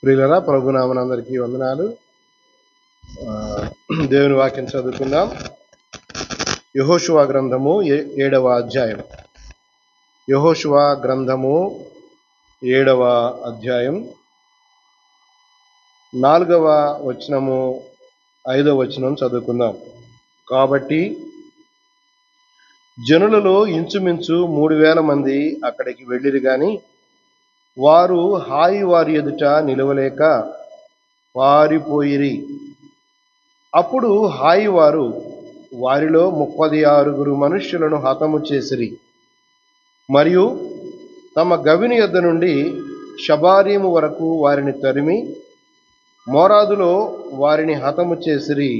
ప్రియులరా, ప్రభునామనందరికీ వందనాలు. దేవుని వాక్యం చదువుకుందాం. యెహోషువ గ్రంథము 7వ అధ్యాయం. యెహోషువ గ్రంథము 7వ అధ్యాయం 4వ వచనము 5వ వచనం చదువుకుందాం. కాబట్టి జనులలో ఇంచుమించు 3000 మంది అక్కడికి వెళ్ళిరు గాని వారు హాయి వారి ఎదుట నిలవలేక పారిపోయిరి. అప్పుడు హాయి వారు వారిలో 36 మనుష్యులను హతము చేసిరి. మరియు తమ గవిని యొద్ద నుండి షబారీము వరకు వారిని తరిమి మోరాదులో వారిని హతము చేసిరి.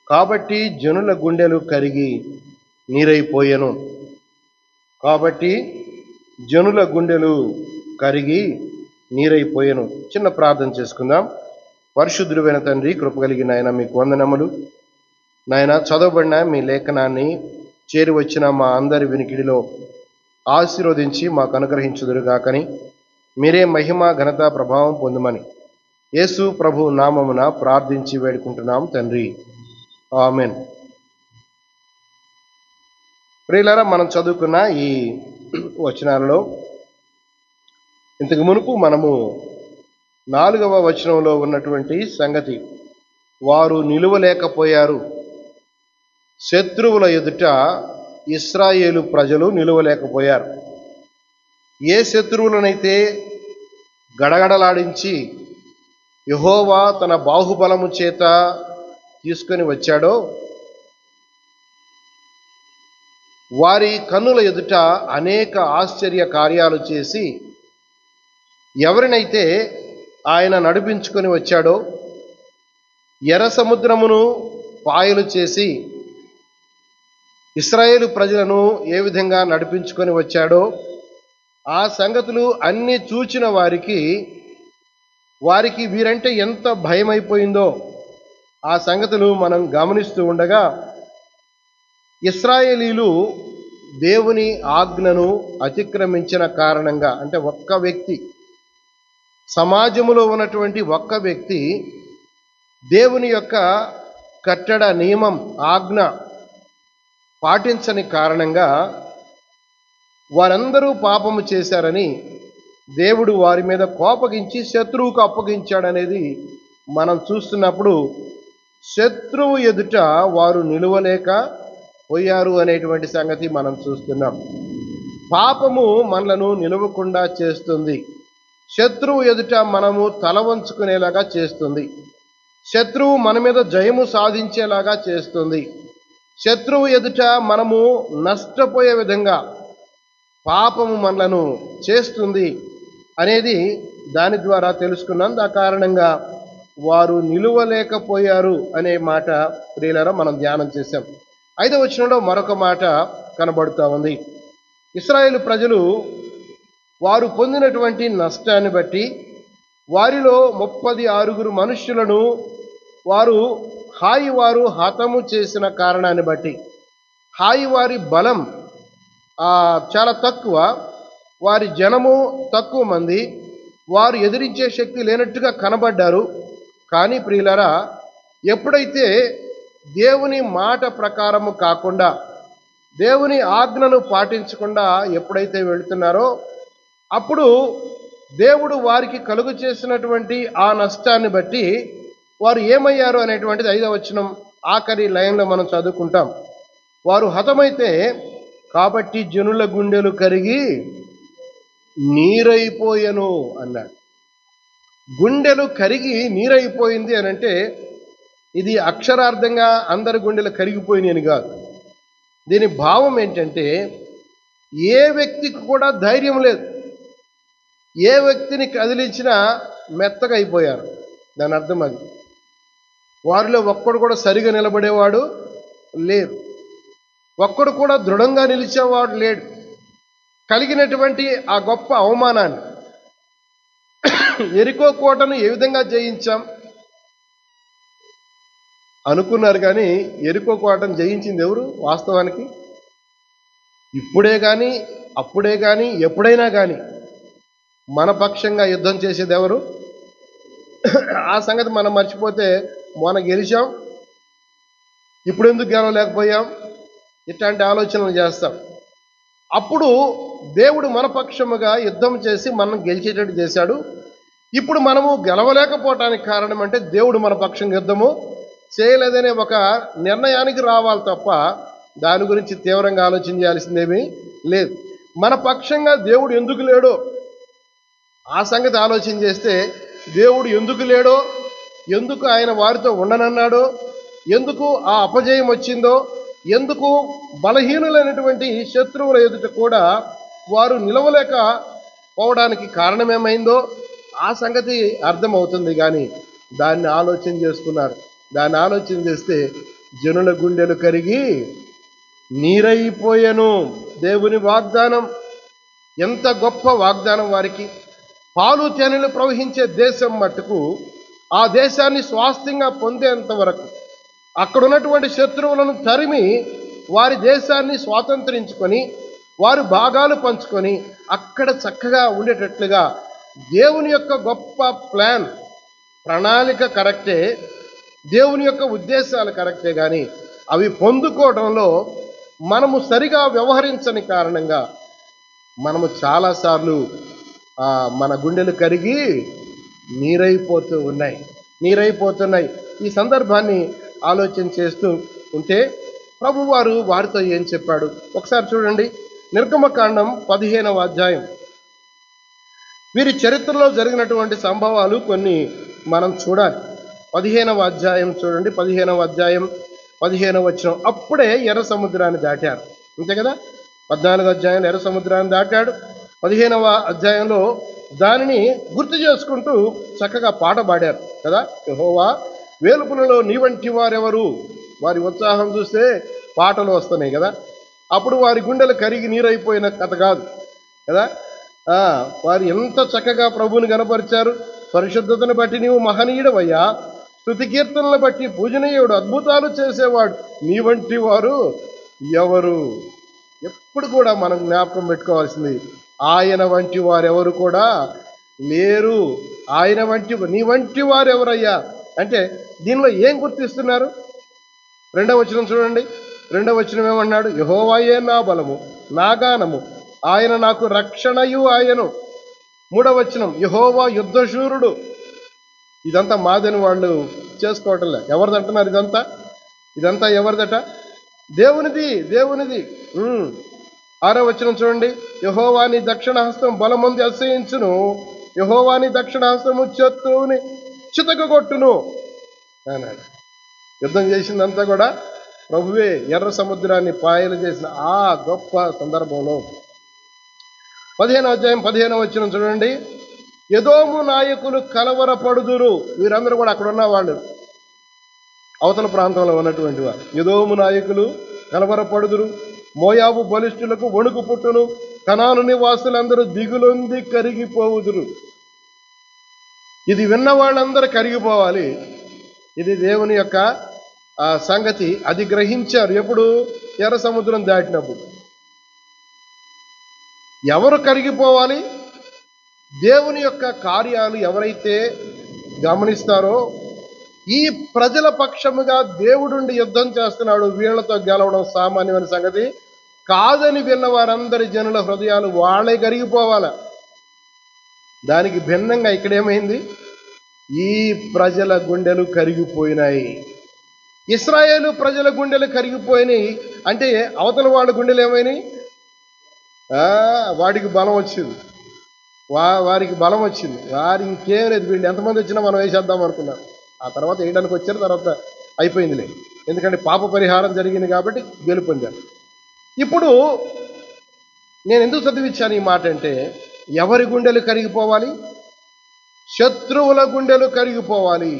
కాబట్టి జనుల గుండెలు కరిగి నీరైపోయెను. చిన్న ప్రార్థన చేసుకుందాం. పరిశుద్ధుడైన తండ్రి, కృప కలిగిన ఆయన, మీకు వందనములు. నాయన, చదవబడిన మీ లేఖనాన్ని చేరి వచ్చిన మా అందరి వినికిడిలో ఆశీర్వదించి మాకు అనుగ్రహించుదురుగాకని, మీరే మహిమ ఘనత ప్రభావం పొందమని యేసు ప్రభు నామమున ప్రార్థించి వేడుకుంటున్నాం తండ్రి, ఆమెన్. ప్రియులారా, మనం చదువుకున్న ఈ వచనాలలో ఇంతకు మునుపు మనము 4వ వచనంలో ఉన్నటువంటి సంగతి, వారు నిలువలేకపోయారు. శత్రువుల ఎదుట ఇశ్రాయేలు ప్రజలు నిలువలేకపోయారు. ఏ శత్రువులనైతే గడగడలాడించి యెహోవా తన బాహుబలము చేత తీసుకొని వచ్చాడో, వారి కన్నుల ఎదుట అనేక ఆశ్చర్య కార్యాలు చేసి ఎవరినైతే ఆయన నడిపించుకొని వచ్చాడో, ఎర్ర సముద్రమును పాయలు చేసి ఇశ్రాయేలు ప్రజలను ఏ విధంగా నడిపించుకొని వచ్చాడో, ఆ సంగతులు అన్నీ చూచిన వారికి వీరంటే ఎంత భయమైపోయిందో ఆ సంగతులు మనం గమనిస్తూ ఉండగా, ఇశ్రాయేలీలు దేవుని ఆజ్ఞను అతిక్రమించిన కారణంగా, అంటే ఒక్క వ్యక్తి, సమాజంలో ఉన్నటువంటి ఒక్క వ్యక్తి దేవుని యొక్క కట్టడ, నియమం, ఆజ్ఞ పాటించని కారణంగా వారందరూ పాపము చేశారని దేవుడు వారి మీద కోపగించి శత్రువుకు అప్పగించాడనేది మనం చూస్తున్నప్పుడు, శత్రువు ఎదుట వారు నిలువలేక పోయారు అనేటువంటి సంగతి మనం చూస్తున్నాం. పాపము మనలను నిలవకుండా చేస్తుంది. శత్రువు ఎదుట మనము తల వంచుకునేలాగా చేస్తుంది. శత్రువు మన మీద జయము సాధించేలాగా చేస్తుంది. శత్రువు ఎదుట మనము నష్టపోయే విధంగా పాపము మనలను చేస్తుంది అనేది దాని ద్వారా తెలుసుకున్నాం. ఆ కారణంగా వారు నిలువలేకపోయారు అనే మాట ప్రియులారా మనం ధ్యానం చేశాం. 5వ వచనంలో మరొక మాట కనబడుతూ ఉంది. ఇశ్రాయేలు ప్రజలు వారు పొందినటువంటి నష్టాన్ని బట్టి వారిలో 36 మనుష్యులను వారు హతము చేసిన కారణాన్ని బట్టి, హాయి వారి బలం చాలా తక్కువ, వారి జనము తక్కువ మంది, వారు ఎదిరించే శక్తి లేనట్టుగా కనబడ్డారు. కానీ ప్రియులారా, ఎప్పుడైతే దేవుని మాట ప్రకారము కాకుండా, దేవుని ఆజ్ఞను పాటించకుండా ఎప్పుడైతే వెళుతున్నారో, అప్పుడు దేవుడు వారికి కలుగు చేసినటువంటి ఆ నష్టాన్ని బట్టి వారు ఏమయ్యారు అనేటువంటిది 5వ వచనం ఆఖరి లైన్లో మనం చదువుకుంటాం. వారు హతమైతే కాబట్టి జనుల గుండెలు కరిగి నీరైపోయెను అన్నాడు. గుండెలు కరిగి నీరైపోయింది అని అంటే ఇది అక్షరార్థంగా అందరి గుండెలు కరిగిపోయినాయి అని కాదు. దీని భావం ఏంటంటే, ఏ వ్యక్తికి కూడా ధైర్యం లేదు. ఏ వ్యక్తిని కదిలించినా మెత్తగా అయిపోయారు. దాని అర్థం అది. వారిలో ఒక్కడు కూడా సరిగా నిలబడేవాడు లేరు. ఒక్కడు కూడా దృఢంగా నిలిచేవాడు లేడు. కలిగినటువంటి ఆ గొప్ప అవమానాన్ని, యెరికో కోటను ఏ విధంగా జయించాం అనుకున్నారు. కానీ యెరికో కోటను జయించింది ఎవరు? వాస్తవానికి ఇప్పుడే కానీ, అప్పుడే కానీ, ఎప్పుడైనా కానీ మన పక్షంగా యుద్ధం చేసేది ఎవరు? ఆ సంగతి మనం మర్చిపోతే మొన్న గెలిచాం, ఇప్పుడు ఎందుకు గెలవలేకపోయాం, ఇట్లాంటి ఆలోచనలు చేస్తాం. అప్పుడు దేవుడు మన పక్షముగా యుద్ధం చేసి మనం గెలిచేటట్టు చేశాడు. ఇప్పుడు మనము గెలవలేకపోవటానికి కారణం అంటే దేవుడు మన పక్షం యుద్ధము చేయలేదనే ఒక నిర్ణయానికి రావాలి తప్ప దాని గురించి తీవ్రంగా ఆలోచన చేయాల్సిందేమీ లేదు. మన పక్షంగా దేవుడు ఎందుకు లేడో ఆ సంగతి ఆలోచన చేస్తే, దేవుడు ఎందుకు లేడో, ఎందుకు ఆయన వారితో ఉండనన్నాడో, ఎందుకు ఆ అపజయం వచ్చిందో, ఎందుకు బలహీనులైనటువంటి శత్రువుల ఎదుట కూడా వారు నిలవలేక పోవడానికి కారణమేమైందో ఆ సంగతి అర్థమవుతుంది. కానీ దాన్ని ఆలోచన చేసుకున్నారు. దాన్ని ఆలోచన చేస్తే జనుల గుండెలు కరిగి నీరైపోయెను. దేవుని వాగ్దానం ఎంత గొప్ప వాగ్దానం వారికి. పాలు తేనెలు ప్రవహించే దేశం మట్టుకు ఆ దేశాన్ని స్వాస్థ్యంగా పొందేంత వరకు అక్కడ ఉన్నటువంటి శత్రువులను తరిమి వారి దేశాన్ని స్వాతంత్రించుకొని వారు భాగాలు పంచుకొని అక్కడ చక్కగా ఉండేటట్లుగా దేవుని యొక్క గొప్ప ప్రణాళిక కరెక్టే, దేవుని యొక్క ఉద్దేశాలు కరెక్టే, కానీ అవి పొందుకోవడంలో మనము సరిగా వ్యవహరించని కారణంగా మనము చాలాసార్లు మన గుండెలు కరిగి నీరైపోతున్నాయి. ఈ సందర్భాన్ని ఆలోచన చేస్తూ ఉంటే ప్రభువారు వారితో ఏం చెప్పాడు ఒకసారి చూడండి. నిర్గమకాండం 15వ అధ్యాయం. వీరి చరిత్రలో జరిగినటువంటి సంభవాలు కొన్ని మనం చూడాలి. 15వ అధ్యాయం చూడండి. 15వ అధ్యాయం 15వ వచనం. అప్పుడే ఎర్ర సముద్రాన్ని దాటారు, అంతే కదా. 14వ అధ్యాయంలో ఎర్ర సముద్రాన్ని దాటాడు. 15వ అధ్యాయంలో దానిని గుర్తు చేసుకుంటూ చక్కగా పాట పాడారు కదా. యెహోవా వేలుపులలో నీ వంటి వారెవరు. వారి ఉత్సాహం చూస్తే పాటలు వస్తున్నాయి కదా. అప్పుడు వారి గుండెలు కరిగి నీరైపోయిన కథ కాదు కదా. వారు ఎంత చక్కగా ప్రభువుని కనపరిచారు. పరిశుద్ధతను బట్టి నీవు మహనీయుడవయ్యా, స్తుతి కీర్తనలను బట్టి పూజనీయుడు, అద్భుతాలు చేసేవాడు, నీ వంటి వారు ఎవరు. ఎప్పుడు కూడా మనం జ్ఞాపకం పెట్టుకోవాల్సింది, ఆయన వంటి వారెవరు కూడా లేరు. ఆయన వంటి నీ వంటి వారు ఎవరయ్యా అంటే దీనిలో ఏం గుర్తిస్తున్నారు? 2వ వచనం చూడండి. 2వ వచనం ఏమన్నాడు? యెహోవాయే నా బలము, నా గానము, ఆయన నాకు రక్షణయు ఆయను. 3వ వచనం యెహోవా యుద్ధశూరుడు. ఇదంతా మాదని వాళ్ళు చేసుకోవటంలే. ఎవరిదంటున్నారు ఇదంతా ఎవరిదట? దేవునిది. 6వ వచనం చూడండి. యెహోవాని దక్షిణ హస్తం బలమంది అసహించును, యెహోవాని దక్షిణ హస్తము శత్రువుని చితకగొట్టును అన్నాడు. యుద్ధం చేసిందంతా కూడా ప్రభువే. ఎర్ర సముద్రాన్ని పాయలు చేసిన ఆ గొప్ప సందర్భంలో 15వ అధ్యాయం 15వ వచనం చూడండి. ఎదోము నాయకులు కలవరపడుదురు. వీరందరూ కూడా అక్కడ ఉన్న వాళ్ళు, అవతల ప్రాంతంలో ఉన్నటువంటి వారు. ఎదోము నాయకులు కలవరపడుదురు, మోయాబు బలిష్ఠులకు వణుకు పుట్టును, కనాను నివాసులందరూ దిగులొంది కరిగిపోవుదురు. ఇది విన్న వాళ్ళందరూ కరిగిపోవాలి. ఇది దేవుని యొక్క సంగతి. అది గ్రహించారు ఎప్పుడు? ఎర్ర సముద్రం దాటినప్పుడు. ఎవరు కరిగిపోవాలి? దేవుని యొక్క కార్యాలు ఎవరైతే గమనిస్తారో, ఈ ప్రజల పక్షముగా దేవుడుండి యుద్ధం చేస్తున్నాడు, వీళ్లతో గెలవడం సామాన్యమైన సంగతి కాదని విన్న వారందరి జనుల హృదయాలు వాళ్ళే కరిగిపోవాల. దానికి భిన్నంగా ఇక్కడేమైంది? ఈ ప్రజల గుండెలు కరిగిపోయినాయి. ఇశ్రాయేలు ప్రజల గుండెలు కరిగిపోయినాయి అంటే అవతల వాళ్ళ గుండెలు ఏమైనాయి? వాడికి బలం వచ్చింది, వారికి బలం వచ్చింది. వారి ఇంకేం లేదు, వీళ్ళు ఎంతమంది వచ్చినా మనం వేసేద్దాం అనుకున్నారు. ఆ తర్వాత వేయడానికి వచ్చారు, తర్వాత అయిపోయిందిలే. ఎందుకంటే పాప పరిహారం జరిగింది కాబట్టి గెలుపొందారు. ఇప్పుడు నేను ఎందుకు చదివించాను ఈ మాట అంటే, ఎవరి గుండెలు కరిగిపోవాలి? శత్రువుల గుండెలు కరిగిపోవాలి.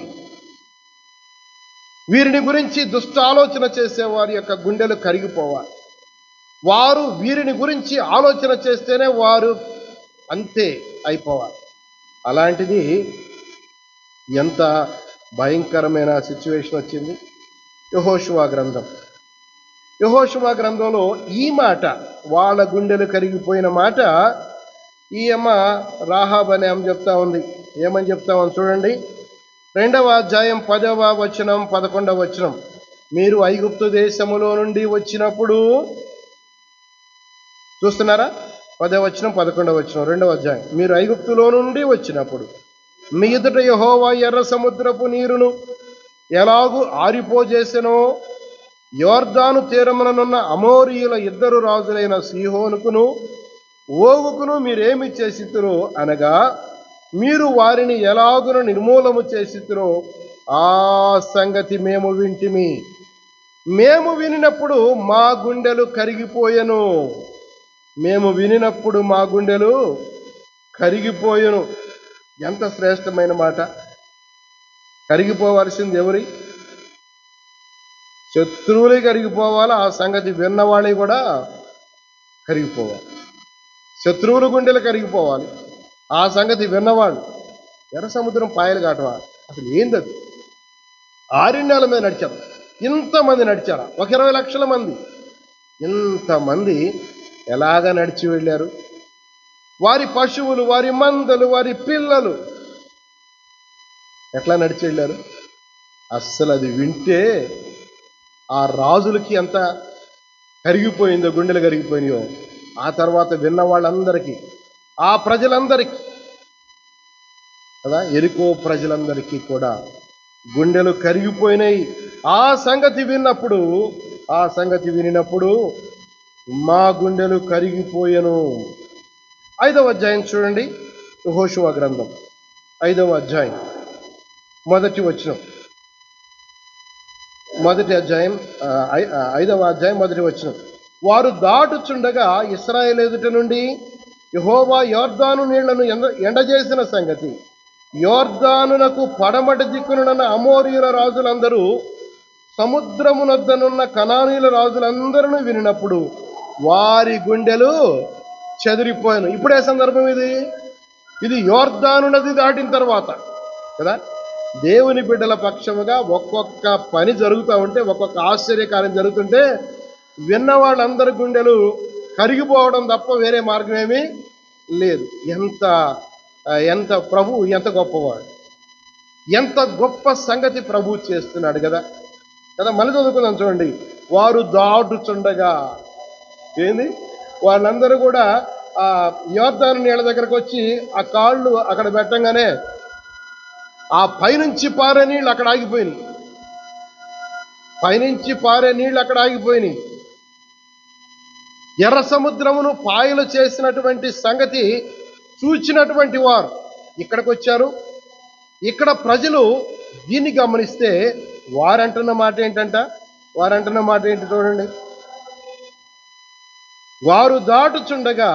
వీరిని గురించి దుష్ట ఆలోచన చేసే వారి యొక్క గుండెలు కరిగిపోవాలి. వారు వీరిని గురించి ఆలోచన చేస్తేనే వారు అంతే అయిపోవాలి. అలాంటిది ఎంత భయంకరమైన సిచ్యువేషన్ వచ్చింది. యెహోషువ గ్రంథంలో ఈ మాట, వాళ్ళ గుండెలు కరిగిపోయిన మాట ఈ అమ్మ రాహాబ్ అనే ఆమె చెప్తా ఉంది. ఏమని చెప్తామని చూడండి. 2వ అధ్యాయం 10వ వచనం 11వ వచనం. మీరు ఐగుప్తు దేశములో నుండి వచ్చినప్పుడు, చూస్తున్నారా? 10వ వచనం 11వ వచనం 2వ అధ్యాయం. మీరు ఐగుప్తులో నుండి వచ్చినప్పుడు మీ ఎదుట యెహోవా ఎర్ర సముద్రపు నీరును ఎలాగూ ఆరిపోజేసెనో, యోర్దాను తీరముననున్న అమోరీయుల 2 రాజులైన సీహోనుకును ఓగుకును మీరేమి చేసితురో అనగా, మీరు వారిని ఎలాగున నిర్మూలము చేసితురో ఆ సంగతి మేము వింటిమి. మేము వినినప్పుడు మా గుండెలు కరిగిపోయెను. మేము వినినప్పుడు మా గుండెలు కరిగిపోయెను. ఎంత శ్రేష్టమైన మాట! కరిగిపోవలసింది ఎవరి? శత్రువులే కరిగిపోవాలి. ఆ సంగతి విన్నవాళ్ళే కూడా కరిగిపోవాలి. శత్రువుల గుండెలు కరిగిపోవాలి, ఆ సంగతి విన్నవాళ్ళు. ఎర్ర సముద్రం పాయలు కాటవా? అసలు ఏందది? 6 నెలల మీద నడిచారు. ఇంతమంది నడిచారా? ఒక 20 లక్షల మంది. ఇంతమంది ఎలాగ నడిచి వెళ్ళారు? వారి పశువులు, వారి మందలు, వారి పిల్లలు ఎట్లా నడిచి వెళ్ళారు? అస్సలు అది వింటే ఆ రాజులకి ఎంత కరిగిపోయిందో, గుండెలు కరిగిపోయినాయో. ఆ తర్వాత విన్న వాళ్ళందరికీ, ఆ ప్రజలందరికీ కదా, ఎరికో ప్రజలందరికీ కూడా గుండెలు కరిగిపోయినాయి. ఆ సంగతి వినినప్పుడు మా గుండెలు కరిగిపోయెను. 5వ అధ్యాయం చూడండి. యెహోషువ గ్రంథం 5వ అధ్యాయం 1వ వచనం. 5వ అధ్యాయం 1వ వచనం. వారు దాటుచుండగా ఇశ్రాయేలు ఎదుట నుండి యెహోవా యోర్దాను నీళ్లను ఎండజేసిన సంగతి యోర్దానునకు పడమటి దిక్కునున్న అమోరీయుల రాజులందరూ, సముద్రమునొద్దనున్న కనానీయుల రాజులందరూ వినినప్పుడు వారి గుండెలు చెదిరిపోయాను. ఇప్పుడే సందర్భం ఇది. ఇది యోర్దాను నది దాటిన తర్వాత కదా. దేవుని బిడ్డల పక్షముగా ఒక్కొక్క పని జరుగుతూ ఉంటే, ఒక్కొక్క ఆశ్చర్యకార్యం జరుగుతుంటే విన్న వాళ్ళందరి గుండెలు కరిగిపోవడం తప్ప వేరే మార్గం ఏమీ లేదు. ఎంత ప్రభు ఎంత గొప్పవాడు! ఎంత గొప్ప సంగతి ప్రభు చేస్తున్నాడు కదా. మళ్ళీ చదువుకుందాం చూడండి. వారు దాటుచుండగా, ఏంది? వాళ్ళందరూ కూడా ఆ యోర్దాను నీళ్ళ దగ్గరకు వచ్చి ఆ కాళ్ళు అక్కడ పెట్టంగానే ఆ పైనుంచి పారే నీళ్ళు అక్కడ ఆగిపోయినాయి. ఎర్ర సముద్రమును పాయలు చేసినటువంటి సంగతి చూచినటువంటి వారు ఇక్కడికి వచ్చారు. ఇక్కడ ప్రజలు దీన్ని గమనిస్తే వారంటున్న మాట ఏంటి చూడండి. వారు దాటుచుండగా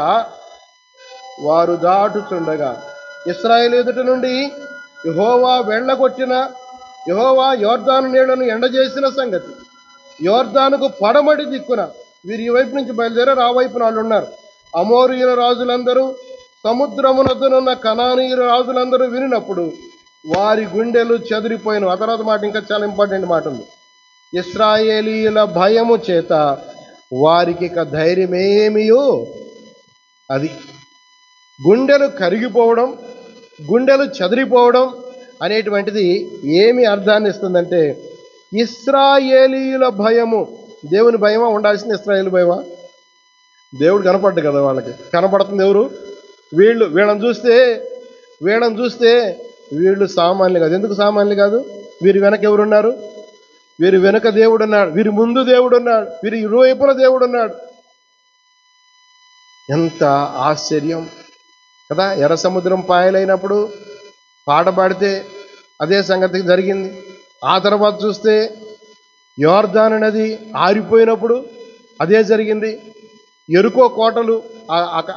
ఇశ్రాయేలు ఎదుట నుండి యెహోవా యోర్దాను నీళ్లను ఎండజేసిన సంగతి యోర్దానుకు పడమటి దిక్కున, వీరు ఈ వైపు నుంచి బయలుదేరారు, ఆ వైపున వాళ్ళు ఉన్నారు, అమోరీయుల రాజులందరూ, సముద్రమునొద్దనున్న కనానీయుల రాజులందరూ వినినప్పుడు వారి గుండెలు చెదిరిపోయిన. ఆ తర్వాత మాట ఇంకా చాలా ఇంపార్టెంట్ మాట ఉంది. ఇశ్రాయేలీయుల భయము చేత వారికి ఇక ధైర్యమేమియో. అది గుండెలు కరిగిపోవడం, గుండెలు చెదిరిపోవడం అనేటువంటిది ఏమి అర్థాన్ని ఇస్తుందంటే, ఇశ్రాయేలీయుల భయము. దేవుని భయమా ఉండాల్సింది? ఇశ్రాయేలు భయమా? దేవుడు కనపడ్డు కదా వాళ్ళకి. కనపడుతుంది ఎవరు? వీళ్ళని చూస్తే వీళ్ళు సామాన్యులు కాదు. ఎందుకు సామాన్యులు కాదు? వీరి వెనక ఎవరున్నారు? వీరి వెనుక దేవుడు ఉన్నాడు, వీరి ముందు దేవుడు ఉన్నాడు, వీరి ఇరువైపున దేవుడు ఉన్నాడు. ఎంత ఆశ్చర్యం కదా. ఎర్ర సముద్రం పాయలైనప్పుడు పాట పాడితే అదే సంగతి జరిగింది. ఆ తర్వాత చూస్తే యోర్దాను నది ఆరిపోయినప్పుడు అదే జరిగింది. ఎరుకో కోటలు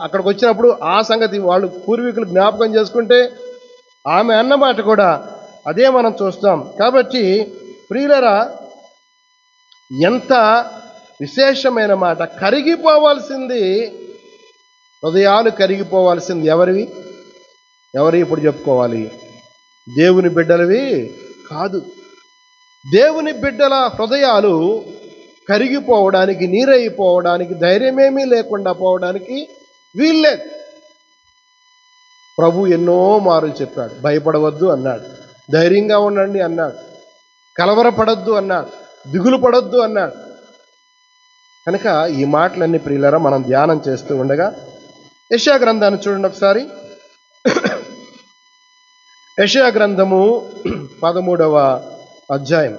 అక్కడికి వచ్చినప్పుడు ఆ సంగతి వాళ్ళు పూర్వీకులు జ్ఞాపకం చేసుకుంటే ఆమె అన్నమాట కూడా అదే మనం చూస్తాం. కాబట్టి ప్రియులరా, ఎంత విశేషమైన మాట! కరిగిపోవాల్సింది, హృదయాలు కరిగిపోవాల్సింది ఎవరివి ఇప్పుడు చెప్పుకోవాలి? దేవుని బిడ్డలవి కాదు. దేవుని బిడ్డల హృదయాలు కరిగిపోవడానికి, నీరైపోవడానికి, ధైర్యమేమీ లేకుండా పోవడానికి వీల్లేదు. ప్రభు ఎన్నో మారులు చెప్పాడు, భయపడవద్దు అన్నాడు. ధైర్యంగా ఉండండి అన్నాడు, కలవరపడద్దు అన్నాడు, దిగులు పడొద్దు అన్నాడు. కనుక ఈ మాటలన్నీ ప్రియులారా మనం ధ్యానం చేస్తూ ఉండగా యెషయా గ్రంథాన్ని చూడండి ఒకసారి. యెషయా గ్రంథము 13వ అధ్యాయం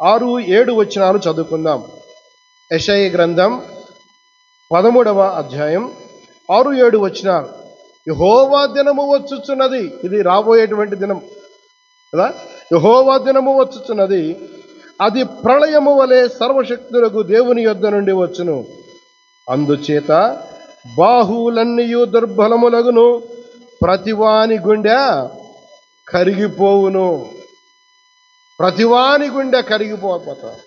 6-7 వచనాలు చదువుకుందాం. యెషయా గ్రంథం 13వ అధ్యాయం 6-7 వచనాలు. యెహోవా దినము వచ్చుచున్నది, ఇది రాబోయేటువంటి దినం కదా. యెహోవా దినము వచ్చుచున్నది, అది ప్రళయము వలె సర్వశక్తులకు దేవుని యొద్ద నుండి వచ్చును. అందుచేత బాహువులన్నీయు దుర్బలములగును, ప్రతివాని గుండె కరిగిపోవును. ప్రతివాని గుండె కరిగిపోతారు.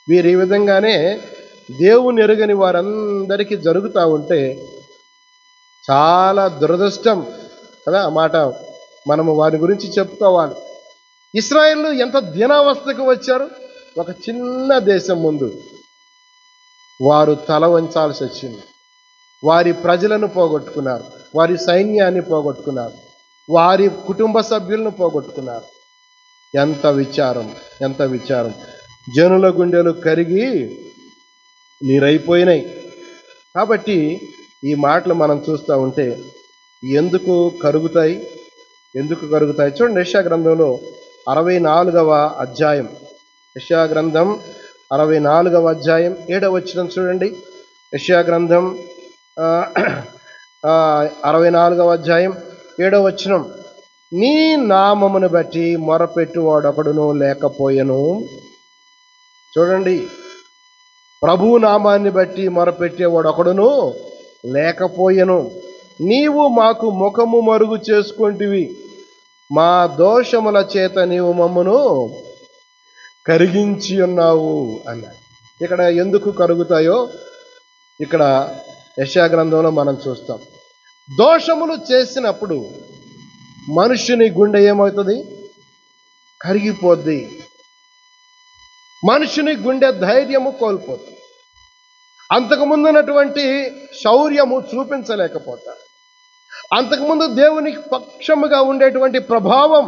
వీరు ఈ విధంగానే దేవుని ఎరుగని వారందరికీ జరుగుతూ ఉంటే చాలా దురదృష్టం కదా. ఆ మాట మనము వారి గురించి చెప్పుకోవాలి. ఇశ్రాయేలు ఎంత దీనావస్థకు వచ్చారు. ఒక చిన్న దేశం ముందు వారు తల వంచాల్సి వచ్చింది. వారి ప్రజలను పోగొట్టుకున్నారు, వారి సైన్యాన్ని పోగొట్టుకున్నారు, వారి కుటుంబ సభ్యులను పోగొట్టుకున్నారు. ఎంత విచారం, ఎంత విచారం. జనుల గుండెలు కరిగి నీరైపోయినాయి. కాబట్టి ఈ మాటలు మనం చూస్తూ ఉంటే ఎందుకు కరుగుతాయి, ఎందుకు కరుగుతాయి? చూడండి, యెషయా గ్రంథంలో 64వ అధ్యాయం, యెషయా గ్రంథం 64వ అధ్యాయం 7వ వచనం చూడండి. యెషయా గ్రంథం 64వ అధ్యాయం 7వ వచనం. నీ నామమును బట్టి మొరపెట్టువాడొకడును లేకపోయెను. చూడండి, ప్రభు నామాన్ని బట్టి మొరపెట్టేవాడు ఒకడును లేకపోయెను. నీవు మాకు ముఖము మరుగు చేసుకొంటివి, మా దోషముల చేత నీవు మమ్మను కరిగించి ఉన్నావు అన్నాడు. ఇక్కడ ఎందుకు కరుగుతాయో ఇక్కడ యెషయా గ్రంథంలో మనం చూస్తాం. దోషములు చేసినప్పుడు మనుష్యుని గుండె ఏమవుతుంది? కరిగిపోద్ది. మనుషుని గుండె ధైర్యము కోల్పోతుంది. అంతకుముందున్నటువంటి శౌర్యము చూపించలేకపోతారు. అంతకుముందు దేవునికి పక్షముగా ఉండేటువంటి ప్రభావం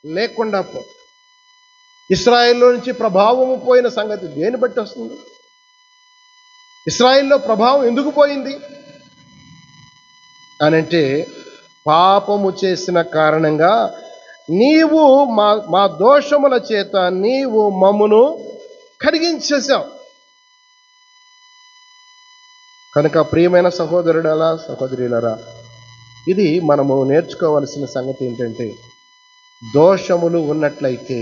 లేకుండా పోతుంది. ఇశ్రాయేల్లో నుంచి ప్రభావము పోయిన సంగతి దేని బట్టి వస్తుంది? ఇశ్రాయేల్లో ప్రభావం ఎందుకు పోయింది అనంటే, పాపము చేసిన కారణంగా నీవు మా దోషముల చేత నీవు మమ్మును కరిగించేశావు. కనుక ప్రియమైన సహోదరుడలా, సహోదరులరా, ఇది మనము నేర్చుకోవలసిన సంగతి ఏంటంటే, దోషములు ఉన్నట్లయితే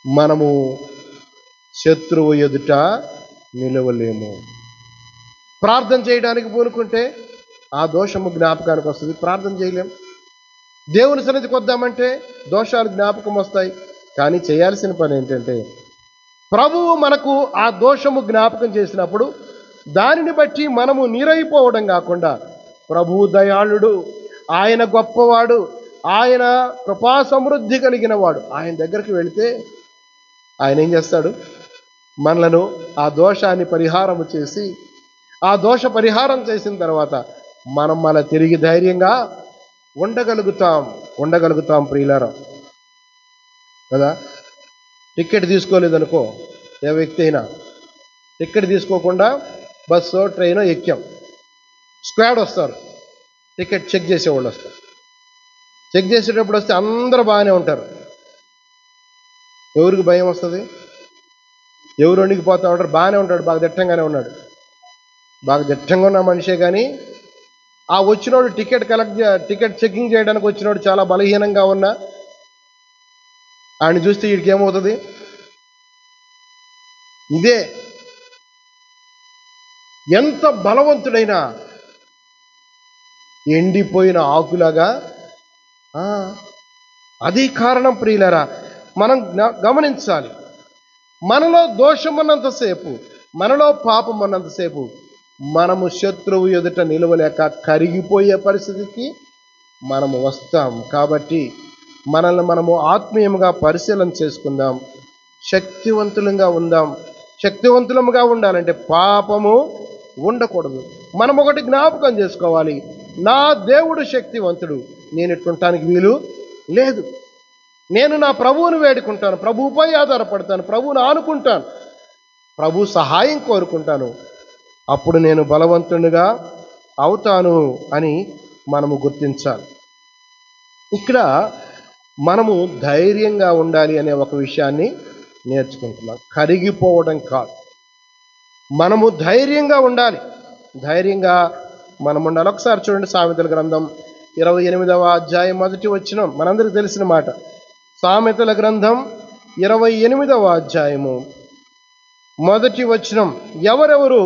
మనము శత్రువు ఎదుట నిలవలేము. ప్రార్థన చేయడానికి పూనుకుంటే ఆ దోషము జ్ఞాపకానికి వస్తుంది, ప్రార్థన చేయలేము. దేవుని సన్నిధికి వద్దామంటే దోషాలు జ్ఞాపకం వస్తాయి. కానీ చేయాల్సిన పని ఏంటంటే, ప్రభువు మనకు ఆ దోషము జ్ఞాపకం చేసినప్పుడు దానిని బట్టి మనము నీరైపోవడం కాకుండా, ప్రభువు దయాళుడు, ఆయన గొప్పవాడు, ఆయన కృపా సమృద్ధి కలిగిన వాడు, ఆయన దగ్గరికి వెళితే ఆయన ఏం చేస్తాడు? మనలను ఆ దోషాన్ని పరిహారము చేసి, ఆ దోష పరిహారం చేసిన తర్వాత మనం మన తిరిగి ధైర్యంగా ఉండగలుగుతాం ప్రియులారా కదా. టికెట్ తీసుకోలేదనుకో, ఏ వ్యక్తి అయినా టికెట్ తీసుకోకుండా బస్సో ట్రైనో ఎక్కాం, స్క్వాడ్ వస్తారు, టికెట్ చెక్ చేసేవాళ్ళు వస్తారు. చెక్ చేసేటప్పుడు వస్తే అందరూ బాగానే ఉంటారు. ఎవరికి భయం వస్తుంది? ఎవరు వణికిపోతూ ఉంటారు? బాగానే ఉంటాడు, బాగా దిట్టంగానే ఉన్నాడు, బాగా దిట్టంగా ఉన్న మనిషే. కానీ ఆ వచ్చినోడు టికెట్ చెకింగ్ చేయడానికి వచ్చినోడు చాలా బలహీనంగా ఉన్నా ఆయన చూస్తే వీడికి ఏమవుతుంది? ఇదే ఎంత బలవంతుడైనా ఎండిపోయిన ఆకులాగా. అది కారణం ప్రియులారా, మనం గమనించాలి. మనలో దోషం ఉన్నంతసేపు, మనలో పాపం ఉన్నంతసేపు మనము శత్రువు ఎదుట నిలవలేక కరిగిపోయే పరిస్థితికి మనము వస్తాం. కాబట్టి మనల్ని మనము ఆత్మీయంగా పరిశీలన చేసుకుందాం, శక్తివంతులుగా ఉండాలంటే పాపము ఉండకూడదు. మనం ఒకటి జ్ఞాపకం చేసుకోవాలి, నా దేవుడు శక్తివంతుడు, నేను ఇట్టుంటానికి వీలు లేదు. నేను నా ప్రభువును వేడుకుంటాను, ప్రభువుపై ఆధారపడతాను, ప్రభువును ఆనుకుంటాను, ప్రభు సహాయం కోరుకుంటాను, అప్పుడు నేను బలవంతునిగా అవుతాను అని మనము గుర్తించాలి. ఇక్కడ మనము ధైర్యంగా ఉండాలి అనే ఒక విషయాన్ని నేర్చుకుంటున్నాం. కరిగిపోవడం కాదు, మనము ధైర్యంగా ఉండాలి. ధైర్యంగా మనం ఉండాలి. ఒకసారి చూడండి, సామెతల గ్రంథం 28వ అధ్యాయం 1వ వచనం, మనందరికీ తెలిసిన మాట. సామెతల గ్రంథం 28వ అధ్యాయము 1వ వచనం. ఎవరెవరు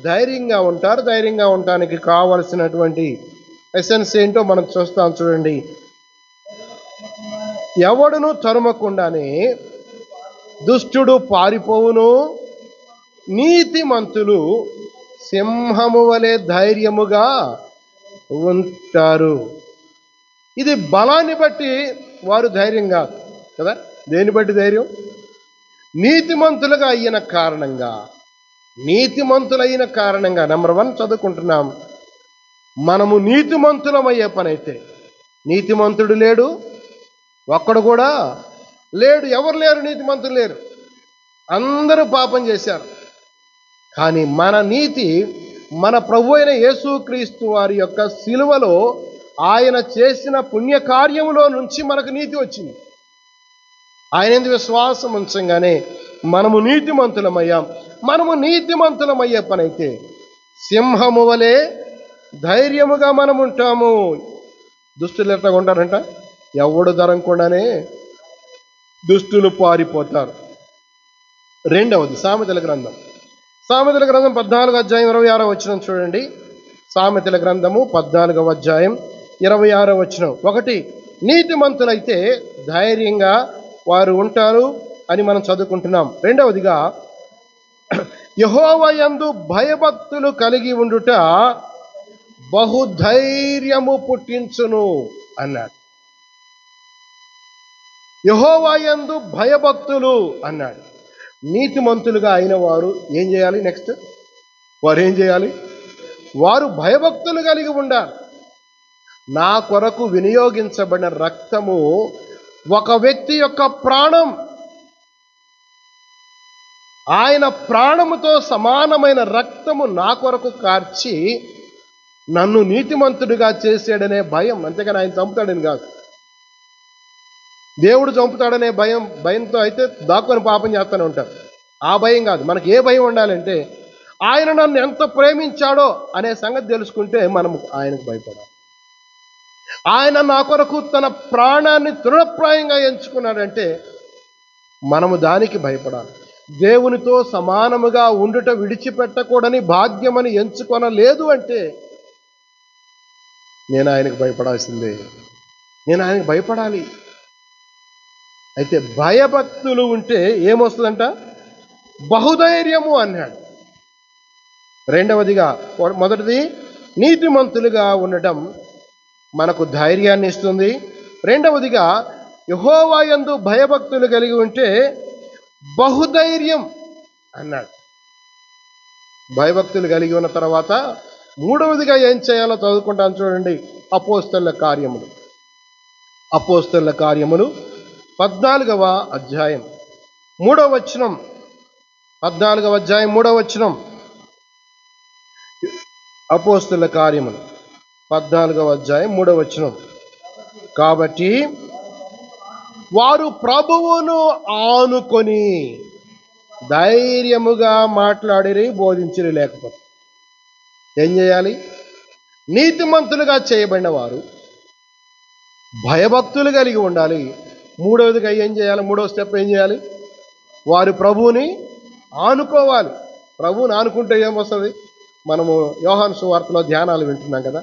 ధైర్యంగా ఉంటారు? ధైర్యంగా ఉండటానికి కావలసినటువంటి ఎసెన్స్ ఏంటో మనం చూస్తాం. చూడండి, ఎవడును తరుమకుండానే దుష్టుడు పారిపోవును, నీతిమంతులు సింహము వలె ధైర్యముగా ఉంటారు. ఇది బలాన్ని బట్టి వారు ధైర్యం కాదు కదా. దేన్ని బట్టి ధైర్యం? నీతిమంతులుగా అయిన కారణంగా. నీతిమంతులైన కారణంగా. నెంబర్ 1 చదువుకుంటున్నాం. మనము నీతిమంతులమయ్యే పని అయితే, నీతిమంతుడు లేడు, ఒక్కడు కూడా లేడు. ఎవరు లేరు? నీతిమంతులు లేరు, అందరూ పాపం చేశారు. కానీ మన నీతి మన ప్రభు అయిన యేసుక్రీస్తు వారి యొక్క శిలువలో ఆయన చేసిన పుణ్యకార్యములో నుంచి మనకు నీతి వచ్చింది. ఆయన యందు విశ్వాసం ఉంచంగానే మనము నీతిమంతులమయ్యాం. మనము నీతిమంతులమయ్యే పని అయితే సింహము వలె ధైర్యముగా మనం ఉంటాము. దుష్టులు ఎట్లా ఉంటారంట? ఎవడు ధరంకుండానే దుష్టులు పారిపోతారు. రెండవది సామెతల గ్రంథం. సామెతల గ్రంథం 14వ అధ్యాయం 26వ వచనం చూడండి. సామెతల గ్రంథము 14వ అధ్యాయం 26వ వచనం. 1, నీతిమంతులైతే ధైర్యంగా వారు ఉంటారు అని మనం చదువుకుంటున్నాం. రెండవదిగా, యెహోవా యందు భయభక్తులు కలిగి ఉండుట బహుధైర్యము పుట్టించును అన్నాడు. యెహోవా యందు భయభక్తులు అన్నాడు. నీతిమంతులుగా అయిన వారు ఏం చేయాలి? నెక్స్ట్ వారు ఏం చేయాలి? వారు భయభక్తులు కలిగి ఉండాలి. నా కొరకు వినియోగించబడిన రక్తము, ఒక వ్యక్తి యొక్క ప్రాణం, ఆయన ప్రాణముతో సమానమైన రక్తము నా కొరకు కార్చి నన్ను నీతిమంతుడిగా చేసాడనే భయం. అంతేగాని ఆయన చంపుతాడని కాదు. దేవుడు చంపుతాడనే భయంతో అయితే దాక్కుని పాపం చేస్తూనే ఉంటారు. ఆ భయం కాదు. మనకి ఏ భయం ఉండాలంటే, ఆయన నన్ను ఎంత ప్రేమించాడో అనే సంగతి తెలుసుకుంటే మనం ఆయనకు భయపడాలి. ఆయన నా కొరకు తన ప్రాణాన్ని తృణప్రాయంగా ఎంచుకున్నాడంటే మనము దానికి భయపడాలి. దేవునితో సమానముగా ఉండుట విడిచిపెట్టకూడని భాగ్యమని ఎంచుకొనలేదు అంటే నేను ఆయనకు భయపడాల్సిందే. నేను ఆయనకు భయపడాలి. అయితే భయభక్తులు ఉంటే ఏమొస్తుందంట? బహుధైర్యము అన్నాడు. రెండవదిగా, మొదటిది నీతిమంతులుగా ఉండటం మనకు ధైర్యాన్ని ఇస్తుంది. రెండవదిగా, యెహోవా యందు భయభక్తులు కలిగి ఉంటే బహుధైర్యం అన్నాడు. భయభక్తులు కలిగి ఉన్న తర్వాత మూడవదిగా ఏం చేయాలో చదువుకుంటాను చూడండి. అపోస్తలుల కార్యములు. అపోస్తలుల కార్యములు 14వ అధ్యాయం 3వ వచనం. 14వ అధ్యాయం 3వ వచనం. అపోస్తలుల కార్యములు 14వ అధ్యాయం 3వ వచనం. కాబట్టి వారు ప్రభువును ఆనుకొని ధైర్యముగా మాట్లాడిరి, బోధించిరి. లేకపోతే ఏం చేయాలి? నీతిమంతులుగా చేయబడిన వారు భయభక్తులు కలిగి ఉండాలి. మూడవదిగా ఏం చేయాలి? మూడవ స్టెప్ ఏం చేయాలి? వారు ప్రభువుని ఆనుకోవాలి. ప్రభువుని ఆనుకుంటే ఏమొస్తుంది? మనము యోహాను సువార్తలో ధ్యానాలు వింటున్నాం కదా.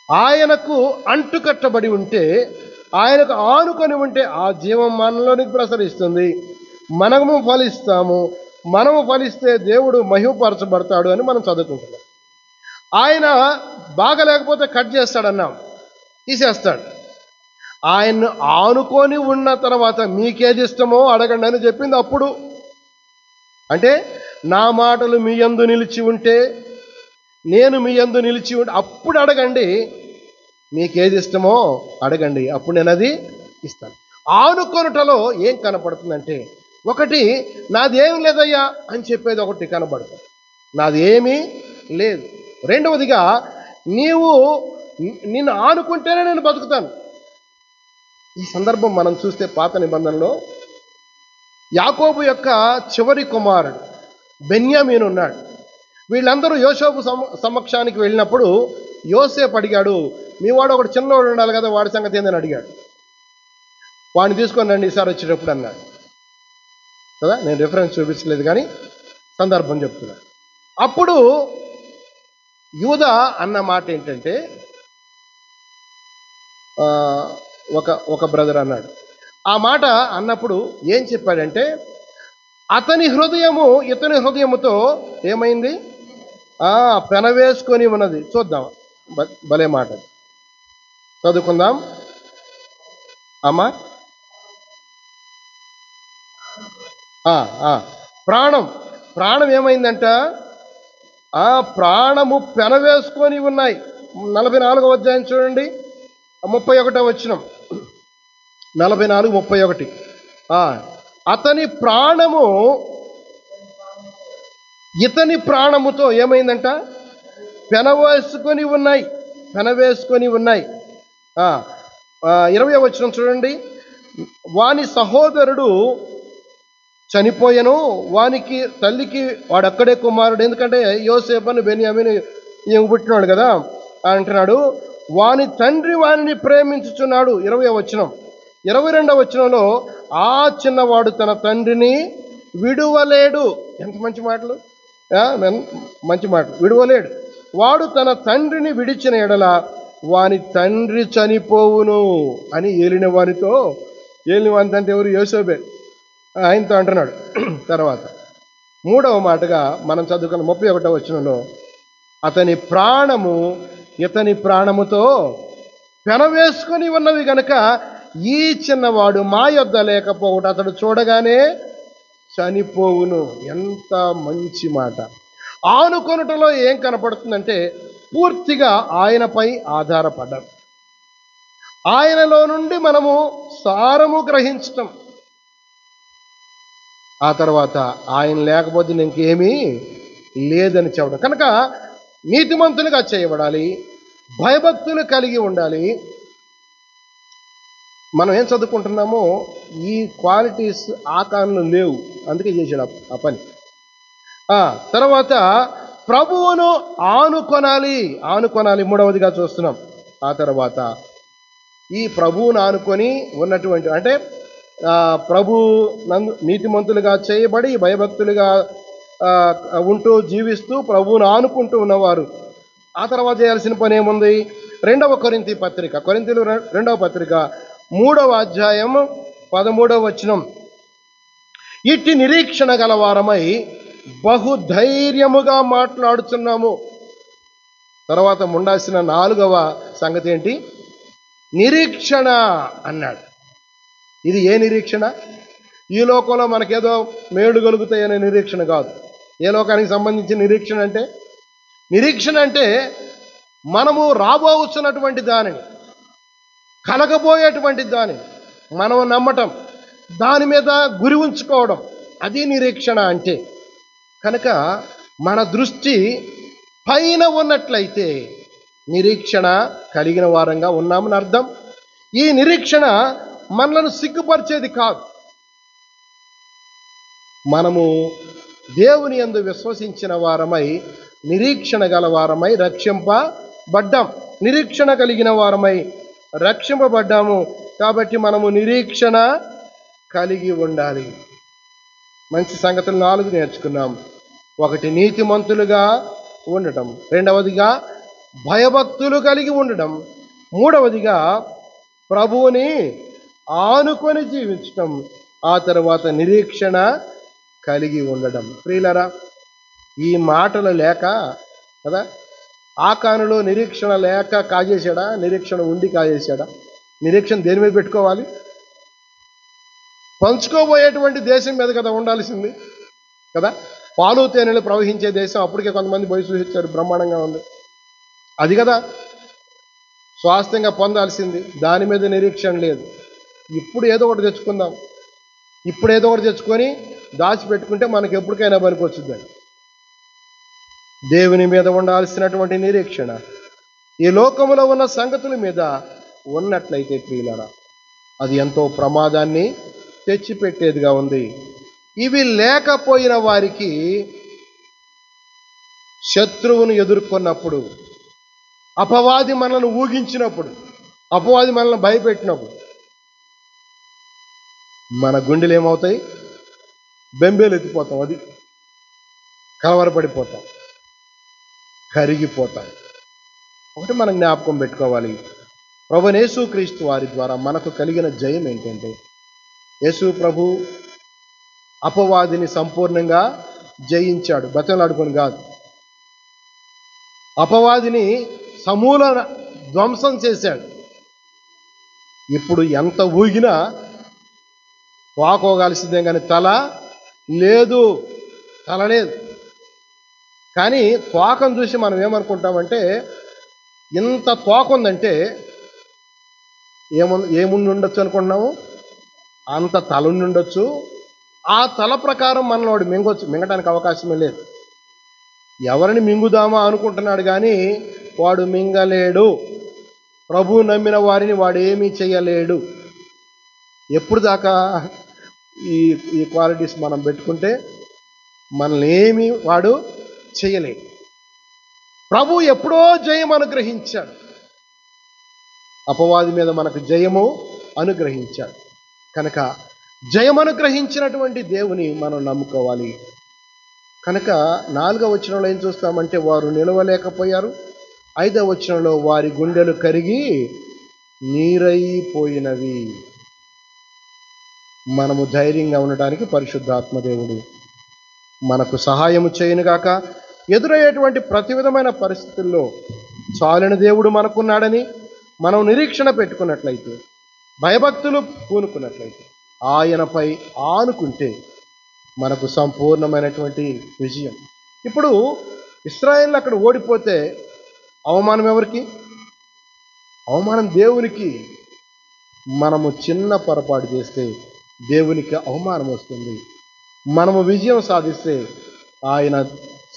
ఆయనకు అంటుకట్టబడి ఉంటే, ఆయనకు ఆనుకొని ఉంటే ఆ జీవం మనలోనికి ప్రసరిస్తుంది. మనము ఫలిస్తాము. మనము ఫలిస్తే దేవుడు మహిమపరచబడతాడు అని మనం చదువుకుంటున్నాం. ఆయన బాగలేకపోతే కట్ చేస్తాడన్నాం, తీసేస్తాడు. ఆయన్ను ఆనుకొని ఉన్న తర్వాత మీకేది ఇష్టమో అడగండి అని చెప్పింది. అప్పుడు అంటే నా మాటలు మీ యందు నిలిచి ఉంటే, నేను మీ యందు నిలిచి ఉంటే అప్పుడు అడగండి. మీకేది ఇష్టమో అడగండి, అప్పుడు నేను అది ఇస్తాను. ఆనుకొనుటలో ఏం కనపడుతుందంటే, ఒకటి నాదేం లేదయ్యా అని చెప్పేది ఒకటి కనబడుతుంది, నాదేమీ లేదు. రెండవదిగా నీవు నిన్ను ఆనుకుంటేనే నేను బతుకుతాను. ఈ సందర్భం మనం చూస్తే పాత నిబంధనలో యాకోబు యొక్క చివరి కుమారుడు బెన్యామీను ఉన్నాడు. వీళ్ళందరూ యోసేపు సమక్షానికి వెళ్ళినప్పుడు యోసేపు అడిగాడు, మీ వాడు ఒకటి చిన్నవాడు ఉండాలి కదా, వాడి సంగతి ఏందని అడిగాడు. వాడిని తీసుకొని రండి ఈసారి వచ్చేటప్పుడు అన్నాడు కదా. నేను రిఫరెన్స్ చూపించలేదు కానీ సందర్భం చెప్తున్నాను. అప్పుడు యూదా అన్న మాట ఏంటంటే, ఒక బ్రదర్ అన్నాడు. ఆ మాట అన్నప్పుడు ఏం చెప్పాడంటే, అతని హృదయము ఇతని హృదయముతో ఏమైంది, పెనవేసుకొని ఉన్నది. చూద్దాం, భలే మాట, చదువుకుందాం అమ్మా. ప్రాణం ఏమైందంట, ప్రాణము పెనవేసుకొని ఉన్నాయి. 44వ అధ్యాయం చూడండి, 31వ వచనం. 44:31. అతని ప్రాణము ఇతని ప్రాణముతో ఏమైందంట, పెనవేసుకొని ఉన్నాయి. 20వ వచనం చూడండి, వాని సహోదరుడు చనిపోయాను, వానికి తల్లికి వాడక్కడే కుమారుడు. ఎందుకంటే యోసేపుని బెన్యామీను ఈమె పుట్టినాడు కదా అంటున్నాడు. వాని తండ్రి వానిని ప్రేమించుచున్నాడు. 20వ వచనం. 22వ వచనంలో ఆ చిన్నవాడు తన తండ్రిని విడువలేడు. ఎంత మంచి మాటలు, మంచి మాటలు. విడువలేడు. వాడు తన తండ్రిని విడిచిన ఎడల వాని తండ్రి చనిపోవును అని ఏలిన వానితో, ఏలిన వానితో అంటే ఎవరు, యోసేపే, ఆయనతో అంటున్నాడు. తర్వాత 3వ మాటగా మనం చదువుకున్న 31వ వచనంలో, అతని ప్రాణము ఇతని ప్రాణముతో పెనవేసుకొని ఉన్నవి గనక ఈ చిన్నవాడు మా యొద్ద లేకపోవుట అతడు చూడగానే చనిపోవును. ఎంత మంచి మాట. ఆనుకొనుటలో ఏం కనపడుతుందంటే, పూర్తిగా ఆయనపై ఆధారపడ్డాం. ఆయనలో నుండి మనము సారము గ్రహించటం. ఆ తర్వాత ఆయన లేకపోతే ఇంకేమీ లేదని చెప్పడం. కనుక నీతిమంతులుగా చేయబడాలి, భయభక్తులు కలిగి ఉండాలి. మనం ఏం చదువుకుంటున్నామో ఈ క్వాలిటీస్ ఆకారంలో లేవు, అందుకే చేశాడు ఆ పని. తర్వాత ప్రభువును ఆనుకొనాలి. 3వదిగా చూస్తున్నాం. ఆ తర్వాత ఈ ప్రభువును ఆనుకొని ఉన్నటువంటి, అంటే ప్రభు నీతిమంతులుగా చేయబడి భయభక్తులుగా ఉంటూ జీవిస్తూ ప్రభువును ఆనుకుంటూ ఉన్నవారు ఆ తర్వాత చేయాల్సిన పని ఏముంది? 2వ కొరింథీ పత్రిక, కొరింథీలు 2వ పత్రిక 3వ అధ్యాయం 13వ వచనం. ఇట్టి నిరీక్షణ గలవారమై బహుధైర్యముగా మాట్లాడుతున్నాము. తర్వాత ఉండాల్సిన 4వ సంగతి ఏంటి? నిరీక్షణ అన్నాడు. ఇది ఏ నిరీక్షణ? ఈ లోకంలో మనకేదో మేలు కలుగుతాయనే నిరీక్షణ కాదు. ఏ లోకానికి సంబంధించిన నిరీక్షణ అంటే, నిరీక్షణ అంటే మనము రాబోతున్నటువంటి దానిని, కలగబోయేటువంటి దానిని మనం నమ్మటం, దాని మీద గురి ఉంచుకోవడం, అది నిరీక్షణ అంటే. కనుక మన దృష్టి పైన ఉన్నట్లయితే నిరీక్షణ కలిగిన వారంగా ఉన్నామని అర్థం. ఈ నిరీక్షణ మనలను సిగ్గుపరిచేది కాదు. మనము దేవుని యందు విశ్వసించిన వారమై, నిరీక్షణ గల వారమై రక్షింపబడ్డాం. నిరీక్షణ కలిగిన వారమై రక్షింపబడ్డాము. కాబట్టి మనము నిరీక్షణ కలిగి ఉండాలి. మంచి సంగతులు 4 నేర్చుకున్నాం. 1 నీతిమంతులుగా ఉండటం, 2వదిగా భయభక్తులు కలిగి ఉండడం, 3వదిగా ప్రభువుని ఆనుకొని జీవించటం, ఆ తర్వాత నిరీక్షణ కలిగి ఉండడం. ప్రియులరా, ఈ మాటలు లేక కదా, ఆకానులో నిరీక్షణ లేక కాజేశాడా? నిరీక్షణ ఉండి కాజేశాడా? నిరీక్షణ దేని మీద పెట్టుకోవాలి? పంచుకోబోయేటువంటి దేశం మీద కదా ఉండాల్సింది కదా. పాలు తేనెలు ప్రవహించే దేశం, అప్పటికే కొంతమంది పోయి చూపించారు, బ్రహ్మాండంగా ఉంది. అది కదా స్వాస్థ్యంగా పొందాల్సింది. దాని మీద నిరీక్షణ లేదు. ఇప్పుడు ఏదో ఒకటి తెచ్చుకుందాం, ఇప్పుడు ఏదో ఒకటి తెచ్చుకొని దాచిపెట్టుకుంటే మనకు ఎప్పటికైనా పనికొచ్చుద్దని. దేవుని మీద ఉండాల్సినటువంటి నిరీక్షణ ఈ లోకములో ఉన్న సంగతుల మీద ఉన్నట్లయితే ప్రియులారా, అది ఎంతో ప్రమాదాన్ని తెచ్చిపెట్టేదిగా ఉంది. ఇవి లేకపోయిన వారికి శత్రువును ఎదుర్కొన్నప్పుడు, అపవాది మనల్ని ఊగించినప్పుడు, అపవాది మనల్ని భయపెట్టినప్పుడు మన గుండెలు ఏమవుతాయి? బెంబేలు ఎత్తిపోతాం, అది కలవరపడిపోతాం, కరిగిపోతాం. ఒకటి మనం జ్ఞాపకం పెట్టుకోవాలి, ప్రభువైన యేసుక్రీస్తు వారి ద్వారా మనకు కలిగిన జయం ఏంటంటే, యేసు ప్రభు అపవాదిని సంపూర్ణంగా జయించాడు, బతిమలాడుకొని కాదు. అపవాదిని సమూల ధ్వంసం చేశాడు. ఇప్పుడు ఎంత ఊగినా తోకోగాల్సిందే, కానీ తల లేదు, తల లేదు. కానీ తోకను చూసి మనం ఏమనుకుంటామంటే, ఇంత తోక ఉందంటే ఏముండి ఉండొచ్చు అనుకుంటున్నాము? అంత తలుండి ఉండొచ్చు. ఆ తల ప్రకారం మనల్ని వాడు మింగటానికి అవకాశమే లేదు. ఎవరిని మింగుదామా అనుకుంటున్నాడు, కానీ వాడు మింగలేడు. ప్రభువు నమ్మిన వారిని వాడు ఏమీ చేయలేడు. ఎప్పుడు దాకా ఈ క్వాలిటీస్ మనం పెట్టుకుంటే మనల్ని ఏమీ వాడు చేయలేడు. ప్రభు ఎప్పుడో జయం అనుగ్రహించాడు, అపవాది మీద మనకు జయము అనుగ్రహించాడు. కనుక జయం అనుగ్రహించినటువంటి దేవుని మనం నమ్ముకోవాలి. కనుక 4వ వచనంలో ఏం చూస్తామంటే, వారు నిలవలేకపోయారు. 5వ వచనంలో వారి గుండెలు కరిగి నీరైపోయినవి. మనము ధైర్యంగా ఉండటానికి పరిశుద్ధాత్మదేవుడు మనకు సహాయము చేయనుగాక. ఎదురయ్యేటువంటి ప్రతి విధమైన పరిస్థితుల్లో చాలిన దేవుడు మనకున్నాడని మనం నిరీక్షణ పెట్టుకున్నట్లయితే, భయభక్తులు పూనుకున్నట్లయితే, ఆయనపై ఆనుకుంటే మనకు సంపూర్ణమైనటువంటి విజయం. ఇప్పుడు ఇశ్రాయేలు అక్కడ ఓడిపోతే అవమానం ఎవరికి? అవమానం దేవునికి. మనము చిన్న పొరపాటు చేస్తే దేవునికి అవమానం వస్తుంది. మనము విజయం సాధిస్తే ఆయన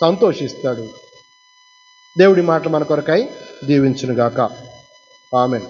సంతోషిస్తాడు. దేవుడి మాటలు మన కొరకై దీవించునుగాక. ఆమేన్.